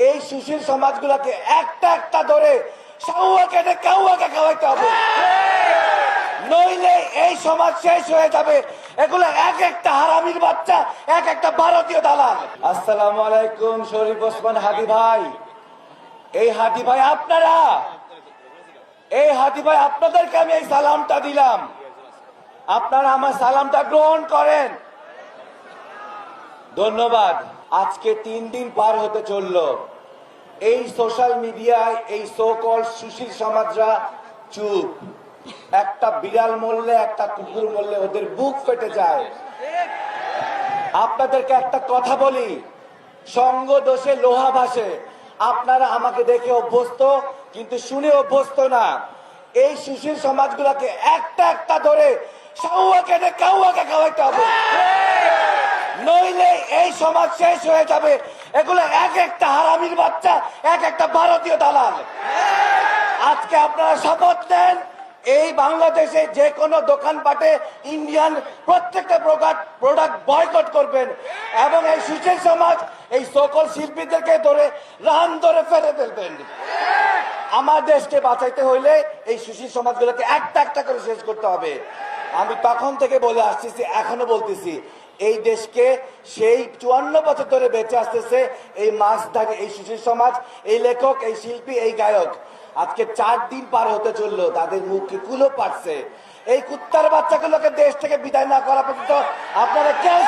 এই সুশীল সমাজগুলোকে একটা একটা ধরে সাউয়া কেটে কাউয়াকে খাওয়াইতে হবে, নইলে এই সমাজ শেষ হয়ে যাবে। এগুলো এক একটা হারামির বাচ্চা, এক একটা ভারতীয় দালাল। আসসালামু আলাইকুম শরীফ ওসমান হাদি ভাই। এই হাদি ভাই আপনারা, এই হাদি ভাই আপনাদেরকে আমি এই সালামটা দিলাম, আপনারা আমার সালামটা গ্রহণ করেন। ধন্যবাদ। আজকে 3 দিন পার হতে চললো, এই সোশ্যাল মিডিয়ায় এই সো কল সুশীল সমাজরা চুপ। একটা বিড়াল মরলে, একটা কুকুর মরলে ওদের বুক ফেটে যায়। আপনাদেরকে একটা কথা বলি, সঙ্গ দোষে লোহা ভাসে। আপনারা আমাকে দেখে অভ্যস্ত, কিন্তু শুনে অভ্যস্ত না। এই সুশীল সমাজগুলোকে একটা একটা ধরে সাউয়া কেটে কাউয়াকে খাওয়াইতে হবে, নইলে এই সমাজ শেষ হয়ে যাবে। এগুলো এক একটা হারামির বাচ্চা, এক একটা ভারতীয় দালাল। আজকে আপনারা শপথ নেন, এই বাংলাদেশে যে কোনো দোকানপাটে ইন্ডিয়ান প্রত্যেকটা প্রোডাক্ট বয়কট করবেন এবং এই সুশীল সমাজ এই সকল শিল্পীদেরকে ধরে রান ধরে ফেলে ফেলবেন। আমার দেশকে বাঁচাইতে হইলে এই সুশীল সমাজগুলোকে একটা একটা করে শেষ করতে হবে। আমি তখন থেকে বলে আসতেছি, এখনো বলতেছি, এই দেশকে সেই 54 বছর ধরে বেঁচে আসতেছে এই মাছধারী, এই সুশীল সমাজ, এই লেখক, এই শিল্পী, এই গায়ক। আজকে 4 দিন পার হতে চললো, তাদের মুখে কুলো পাচ্ছে। এই কুত্তার বাচ্চাগুলোকে দেশ থেকে বিদায় না করা পর্যন্ত আপনারা কেউ